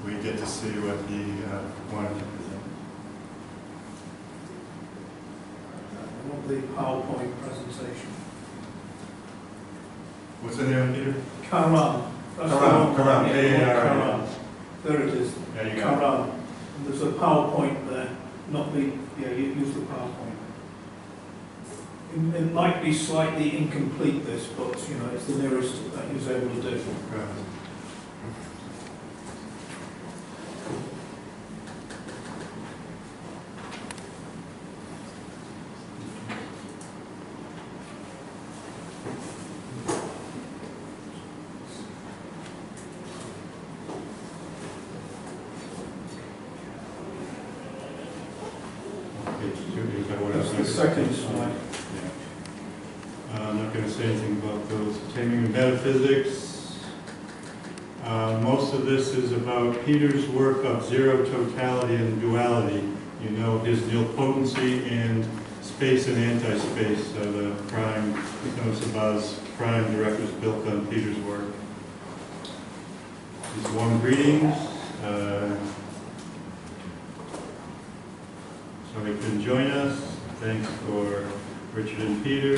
we get to see what he wanted to present. I want the PowerPoint presentation. What's the name, Peter? Karam. Karam. Karam. There it is. There you go. Karam. And there's a PowerPoint there. Not the, yeah, you use the PowerPoint. It might be slightly incomplete, this, but you know, it's the nearest that he was able to do. Right. That's the second slide. I'm not going to say anything about those. Taming metaphysics. Most of this is about Peter's work of zero totality and duality. You know, his nilpotency and space and anti-space. The prime, you know, Sabah's prime directives built on Peter's work. These warm greetings. Somebody couldn't join us. Thanks for Richard and Peter.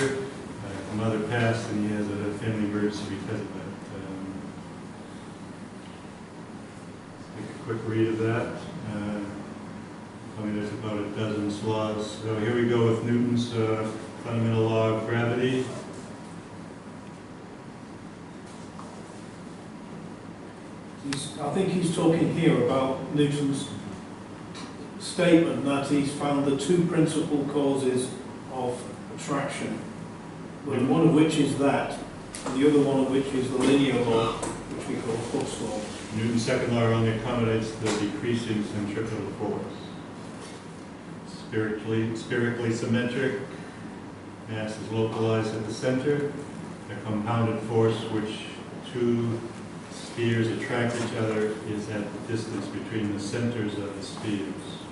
Mother passed and he has a family emergency because of that. Take a quick read of that. There's about a dozen laws. So here we go with Newton's fundamental law of gravity. I think he's talking here about Newton's statement that he's found the two principal causes of attraction. One of which is that, and the other one of which is the linear law, which we call Hooke's law. Newton's second law only accommodates the decreasing centripetal force. Spherically symmetric, mass is localized at the center. A compounded force which two spheres attract each other is at the distance between the centers of the spheres.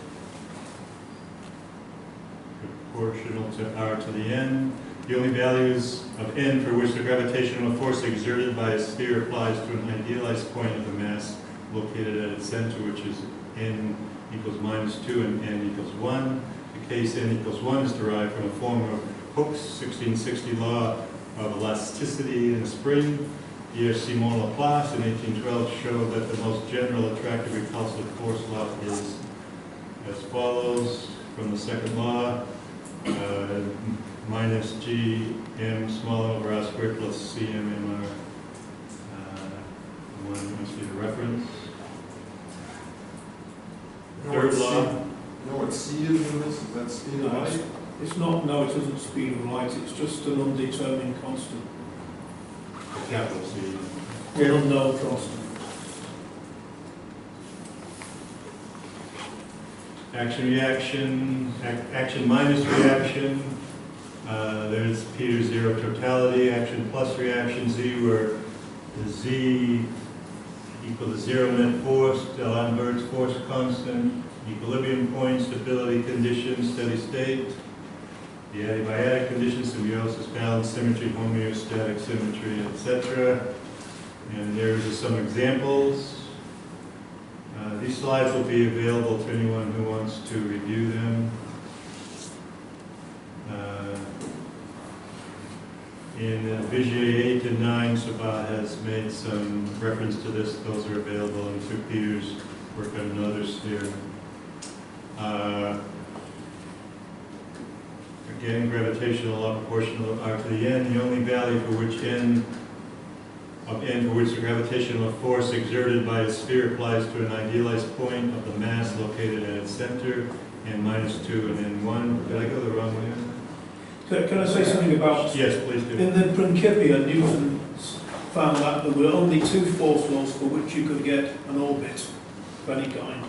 Proportional to r to the n. The only values of n for which the gravitational force exerted by a sphere applies to an idealized point of the mass located at its center, which is n equals -2 and n equals 1. The case n equals 1 is derived from a form of Hooke's 1660 law of elasticity in a spring. Pierre Simon Laplace in 1812 showed that the most general attractive repulsive force law is as follows from the second law. Minus g m small over r squared plus c m m r. One must be the reference. Third law. You know what c is in this? Is that speed of light? It's not, no, it isn't speed of light, it's just an undetermined constant. Capital C. An unknown constant. Action-reaction, action minus reaction. There's Peter's zero totality, action plus reaction Z, where the Z equal to zero net force, D'Alembert's force constant, equilibrium point, stability condition, steady state, the adiabatic condition, symbiosis, balance, symmetry, homeostatic symmetry, etc. And there's some examples. These slides will be available to anyone who wants to review them. In Vigier 8 and 9, Sabah has made some reference to this. Those are available in through Peter's work on another sphere. Again, gravitational law proportional to r to the n. The only value for which n for which the gravitational force exerted by a sphere applies to an idealized point of the mass located at its center, and -2 and n1. Did I go the wrong way? Can I say something about... Yes, please do. In the Principia, Newton found that there were only two force laws for which you could get an orbit of any kind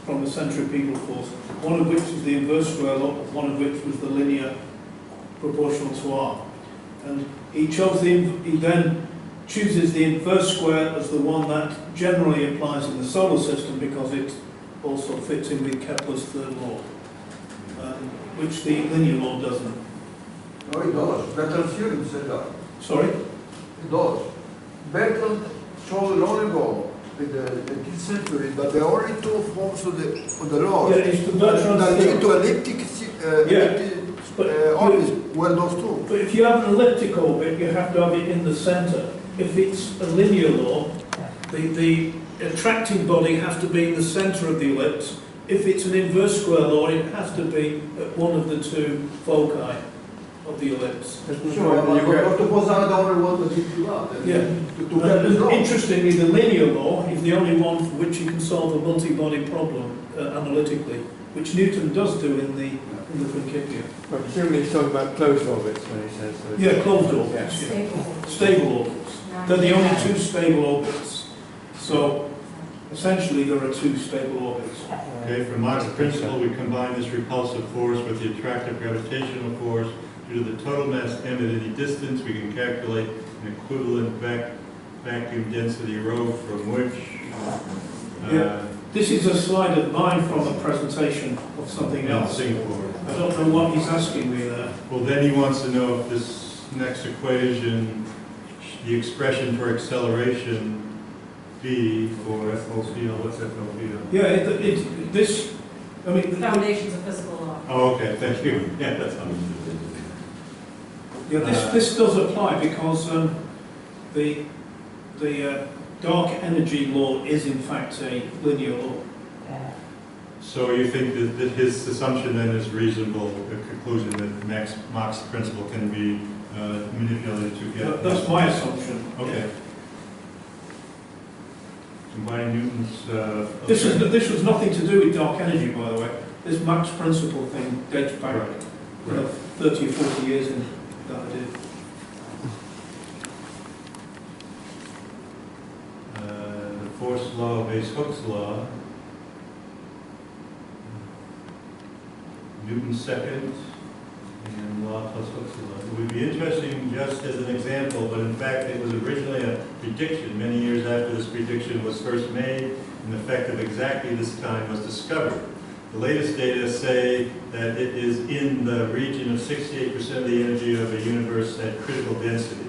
from the centripetal force, one of which is the inverse square law, one of which was the linear proportional to r. And he then chooses the inverse square as the one that generally applies in the solar system because it also fits in with Kepler's third law, which the linear law doesn't. No, it does. Bertrand theorem said that. Sorry? It does. Bertrand showed long ago the 18th century, but there are only two forms of the law. Yeah, it's the Bertrand that lead to theorem. elliptic But orbits. Well, those two. But if you have an elliptic orbit, you have to have it in the centre. If it's a linear law, the attracting body has to be in the centre of the ellipse. If it's an inverse square law, it has to be at one of the two foci of the ellipse. Sure, but suppose I'm the only one that gives you that. Yeah. To get this wrong. Interestingly, the linear law is the only one for which you can solve a multi-body problem analytically, which Newton does do in the Principia. But presumably he's talking about closed orbits when he says so. Yeah, closed orbits. Yeah. Yeah. Stable orbits. They're the only two stable orbits. So essentially there are two stable orbits. Okay, from Mach's principle, we combine this repulsive force with the attractive gravitational force. Due to the total mass m at any distance, we can calculate an equivalent vacuum density rho from which... Yeah. This is a slide of mine from a presentation of something else. Singapore. I don't know what he's asking me there. Well, then he wants to know if this next equation, the expression for acceleration, B, or FOPL, what's FOPL? Yeah, I mean, Foundations of physical law. Oh, okay, thank you. Yeah, that's understood. yeah, this does apply because the dark energy law is in fact a linear law. So you think that his assumption then is reasonable, the conclusion that Mach's principle can be manipulated to get... That's my assumption. Okay. Combining Newton's... This was nothing to do with dark energy, by the way. This Mach's principle thing dates back Right. 30 or 40 years in that I did. The force law obeys Hooke's law. Newton's second, and law plus Hooke's law. It would be interesting just as an example, but in fact it was originally a prediction. Many years after this prediction was first made, an effect of exactly this time was discovered. The latest data say that it is in the region of 68% of the energy of a universe at critical density.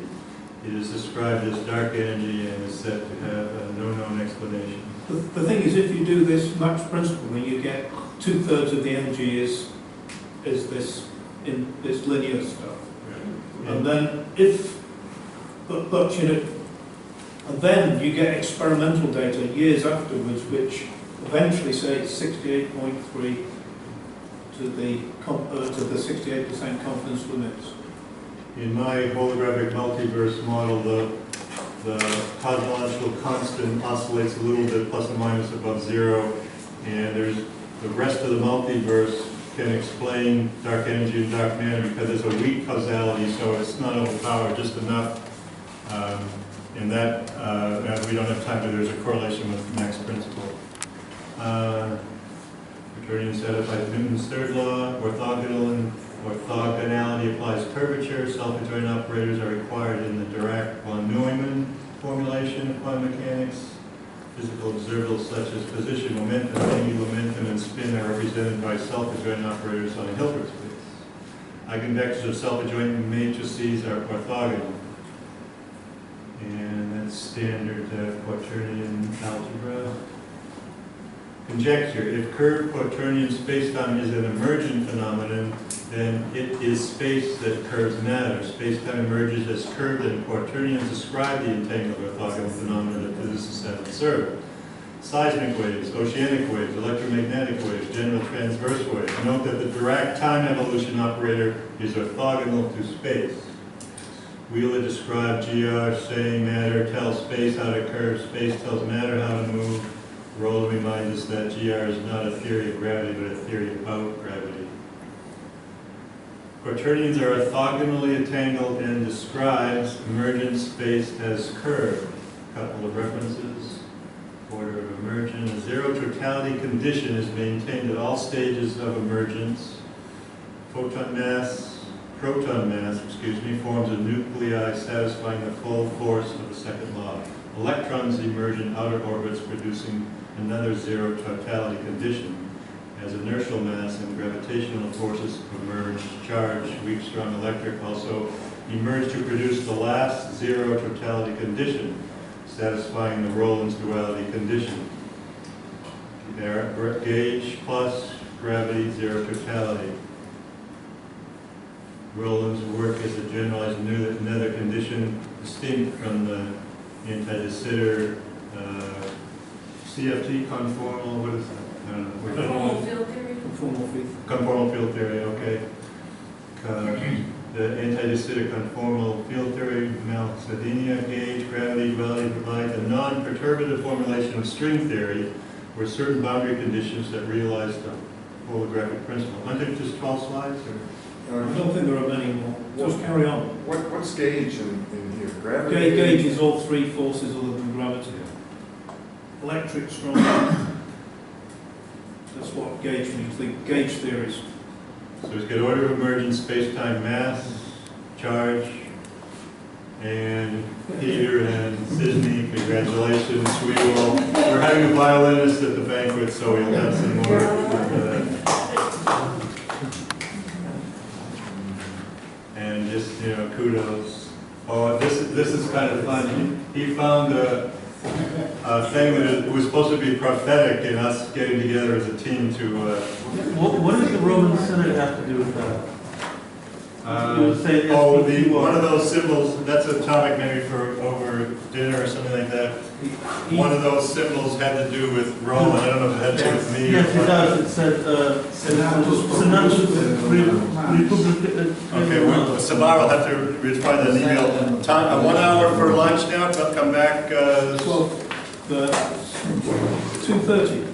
It is described as dark energy and is said to have no known explanation. The thing is, if you do this Mach's principle, then you get 2/3 of the energy is this in this linear stuff. And then but you know, and then you get experimental data years afterwards, which eventually say it's 68.3 to the 68% confidence limits. In my holographic multiverse model, the cosmological constant oscillates a little bit plus or minus above zero, and there's the rest of the multiverse can explain dark energy and dark matter because there's a weak causality, so it's not overpowered, just enough. And that, we don't have time, but there's a correlation with Mach's principle. Returning satisfies Newton's third law. Orthogonality applies curvature. Self-adjoint operators are required in the Dirac-von Neumann formulation of quantum mechanics. Physical observables such as position, momentum, angular momentum, and spin are represented by self-adjoint operators on a Hilbert space. Eigenvectors of self-adjoint matrices are orthogonal. And that's standard quaternion algebra. Conjecture. If curved quaternion spacetime is an emergent phenomenon, then it is space that curves matter. Spacetime emerges as curved, and quaternions describe the entangled orthogonal phenomena that physicists have observed. Seismic waves, oceanic waves, electromagnetic waves, general transverse waves. Note that the Dirac time evolution operator is orthogonal to space. Wheeler described GR saying matter tells space how to curve, space tells matter how to move. Rolla reminds us that GR is not a theory of gravity, but a theory about gravity. Quaternions are orthogonally entangled and describes emergent space as curved. A couple of references. Order of emergence. A zero totality condition is maintained at all stages of emergence. Proton mass, forms a nuclei satisfying the full force of the second law. Electrons emerge in outer orbits, producing another zero totality condition. As inertial mass and gravitational forces emerge, charge, weak, strong electric also emerge to produce the last zero totality condition. satisfying the Rowland's duality condition. Gauge plus gravity, zero totality. Rowland's work as a generalized nether condition distinct from the anti-de Sitter CFT conformal, what is that? I don't know. Conformal field theory. Conformal field. Conformal field theory, okay. The anti-de Sitter conformal field theory, Malsadinia gauge, gravity, duality provides a non-perturbative formulation of string theory where certain boundary conditions that realize the holographic principle. Aren't there just 12 slides? Or? I don't think there are many more. Just carry on. What's gauge in here? Gravity? Gauge is all three forces other than gravity. Electric, strong. That's what gauge means, the gauge theories. So it's got order of emergence, space-time, mass, charge, and Peter and Sydney, congratulations. We're having a violinist at the banquet, so we'll have some more. And just, kudos. Oh, this is kind of fun. He found a thing that it was supposed to be prophetic in us getting together as a team to. What does the Roman Senate have to do with that? One of those symbols, that's atomic maybe for over dinner or something like that. One of those symbols had to do with Rome. I don't know if it had to do with me. Yes, it does. It said, Senatus Republic. Okay, Sabah will have to reply to that email. Time, 1 hour for lunch now, come back. 2:30.